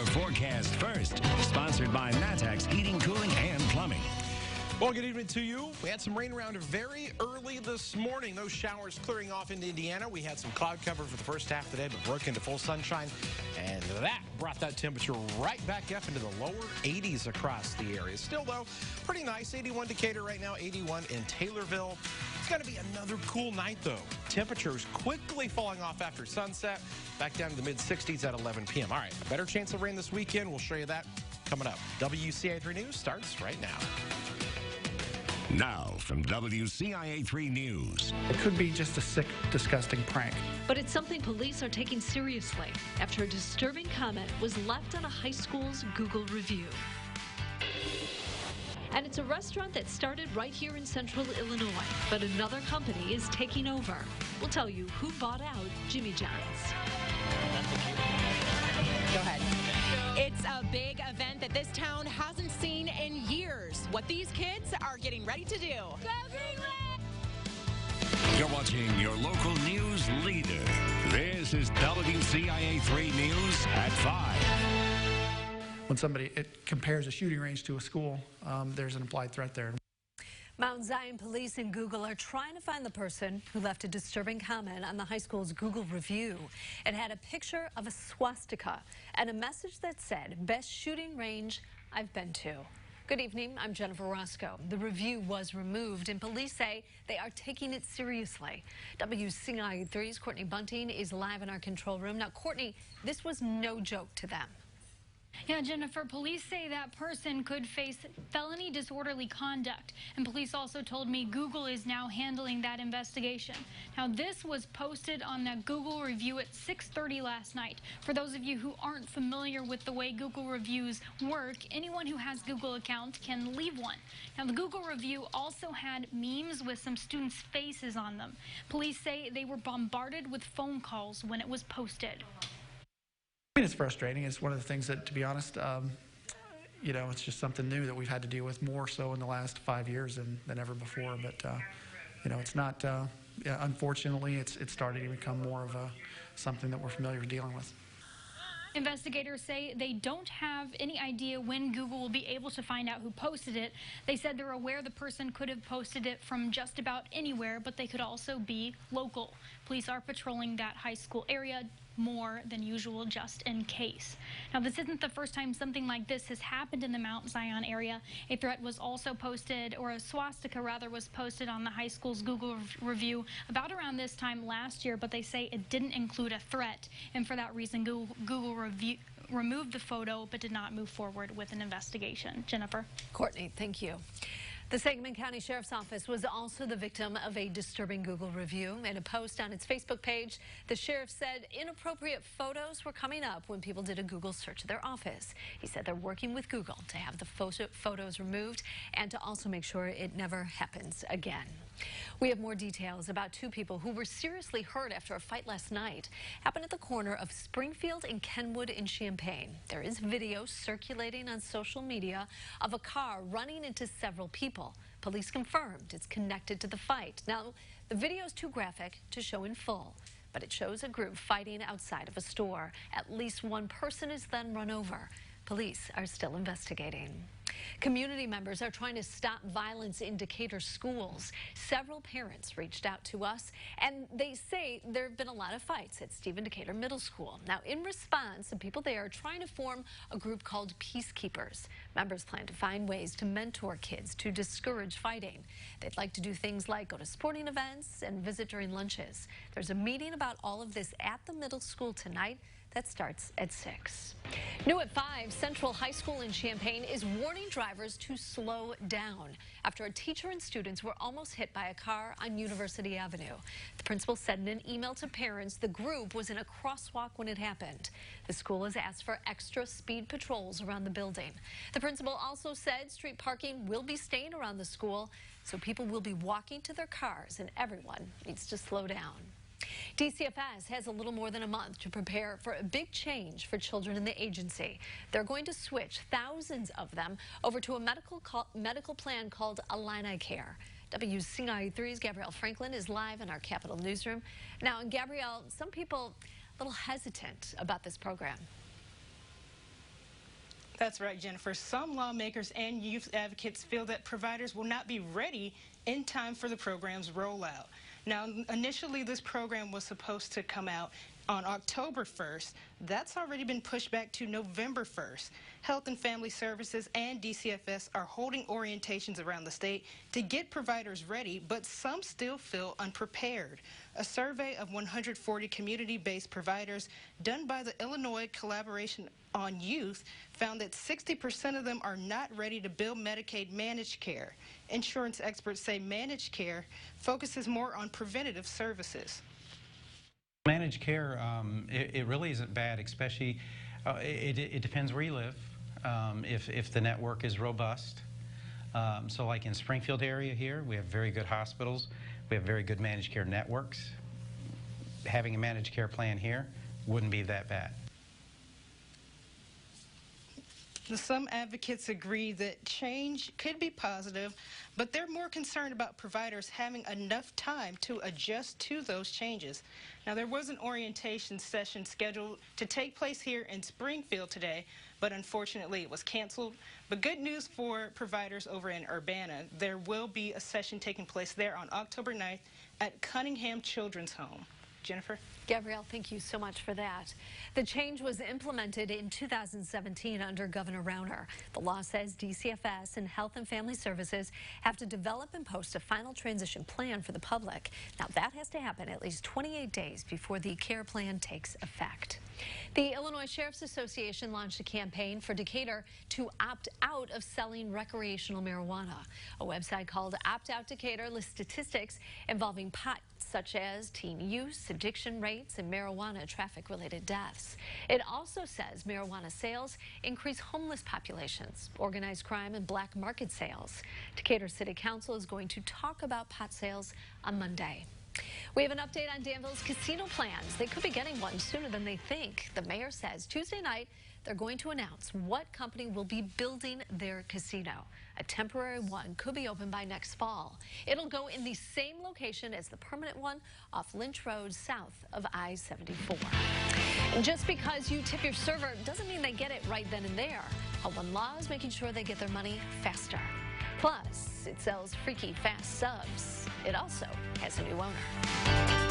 Your forecast first. Sponsored by Matex Heating, Cooling, and Plumbing. Well, good evening to you. We had some rain around very early this morning. Those showers clearing off into Indiana. We had some cloud cover for the first half of the day, but broke into full sunshine. And that brought that temperature right back up into the lower 80s across the area. Still, though, pretty nice. 81 Decatur right now, 81 in Taylorville. It's going to be another cool night, though. Temperatures quickly falling off after sunset, back down to the mid-60s at 11 p.m. All right, a better chance of rain this weekend. We'll show you that coming up. WCIA 3 News starts right now. Now, from WCIA 3 News. It could be just a sick, disgusting prank. But it's something police are taking seriously after a disturbing comment was left on a high school's Google review. And it's a restaurant that started right here in central Illinois, but another company is taking over. We'll tell you who bought out Jimmy John's. Go ahead. It's a big event that this town hasn't seen in years. What these kids are getting ready to do. Go Greenland! You're watching your local news leader. This is WCIA 3 News at 5. When it compares a shooting range to a school, there's an implied threat there. Mount Zion Police and Google are trying to find the person who left a disturbing comment on the high school's Google review. It had a picture of a swastika and a message that said, "Best shooting range I've been to." Good evening, I'm Jennifer Roscoe. The review was removed and police say they are taking it seriously. WCIA 3's Courtney Bunting is live in our control room. Now, Courtney, this was no joke to them. Yeah, Jennifer, police say that person could face felony disorderly conduct. And police also told me Google is now handling that investigation. Now, this was posted on the Google review at 6:30 last night. For those of you who aren't familiar with the way Google reviews work, anyone who has Google account can leave one. Now, the Google review also had memes with some students' faces on them. Police say they were bombarded with phone calls when it was posted. I mean, it's frustrating. It's one of the things that, to be honest, you know, it's just something new that we've had to deal with more so in the last 5 years than ever before. But, you know, it's not, unfortunately, it's starting to become more of something that we're familiar with dealing with. Investigators say they don't have any idea when Google will be able to find out who posted it. They said they're aware the person could have posted it from just about anywhere, but they could also be local. Police are patrolling that high school area more than usual just in case. Now, this isn't the first time something like this has happened in the Mount Zion area. A threat was also posted, or a swastika rather, was posted on the high school's Google review about around this time last year, but they say it didn't include a threat, and for that reason Google removed the photo but did not move forward with an investigation. Jennifer. Courtney, thank you. The Sangamon County Sheriff's Office was also the victim of a disturbing Google review. In a post on its Facebook page, the sheriff said inappropriate photos were coming up when people did a Google search of their office. He said they're working with Google to have the photos removed and to also make sure it never happens again. We have more details about two people who were seriously hurt after a fight last night. Happened at the corner of Springfield and Kenwood in Champaign. There is video circulating on social media of a car running into several people. Police confirmed it's connected to the fight. Now, the video is too graphic to show in full, but it shows a group fighting outside of a store. At least one person is then run over. Police are still investigating. Community members are trying to stop violence in Decatur schools. Several parents reached out to us, and they say there have been a lot of fights at Stephen Decatur Middle School. Now, in response, some people there are trying to form a group called Peacekeepers. Members plan to find ways to mentor kids to discourage fighting. They'd like to do things like go to sporting events and visit during lunches. There's a meeting about all of this at the middle school tonight. That starts at 6. New at 5, Central High School in Champaign is warning drivers to slow down after a teacher and students were almost hit by a car on University Avenue. The principal said in an email to parents the group was in a crosswalk when it happened. The school has asked for extra speed patrols around the building. The principal also said street parking will be staying around the school, so people will be walking to their cars and everyone needs to slow down. DCFS has a little more than a month to prepare for a big change for children in the agency. They're going to switch thousands of them over to a medical plan called ILLINICARE. WCIA 3's Gabrielle Franklin is live in our Capitol newsroom. Now, Gabrielle, some people a little hesitant about this program. That's right, Jennifer. Some lawmakers and youth advocates feel that providers will not be ready in time for the program's rollout. Now, initially, this program was supposed to come out on October 1st. That's already been pushed back to November 1st. Health and Family Services and DCFS are holding orientations around the state to get providers ready, but some still feel unprepared. A survey of 140 community-based providers done by the Illinois Collaboration on Youth found that 60% of them are not ready to bill Medicaid managed care. Insurance experts say managed care focuses more on preventative services. Managed care, it really isn't bad, especially it depends where you live, if the network is robust. So like in Springfield area here, we have very good hospitals. We have very good managed care networks. Having a managed care plan here wouldn't be that bad. Some advocates agree that change could be positive, but they're more concerned about providers having enough time to adjust to those changes. Now, there was an orientation session scheduled to take place here in Springfield today, but unfortunately it was canceled. But good news for providers over in Urbana. There will be a session taking place there on October 9th at Cunningham Children's Home. Jennifer? Gabrielle, thank you so much for that. The change was implemented in 2017 under Governor Rauner. The law says DCFS and Health and Family Services have to develop and post a final transition plan for the public. Now, that has to happen at least 28 days before the care plan takes effect. The Illinois Sheriff's Association launched a campaign for Decatur to opt out of selling recreational marijuana. A website called Opt Out Decatur lists statistics involving pot, such as teen use, addiction rates, and marijuana traffic-related deaths. It also says marijuana sales increase homeless populations, organized crime, and black market sales. Decatur City Council is going to talk about pot sales on Monday. We have an update on Danville's casino plans. They could be getting one sooner than they think. The mayor says Tuesday night they're going to announce what company will be building their casino. A temporary one could be open by next fall. It'll go in the same location as the permanent one off Lynch Road south of I-74. And just because you tip your server doesn't mean they get it right then and there. One Law is making sure they get their money faster. Plus, it sells freaky fast subs. It also has a new owner.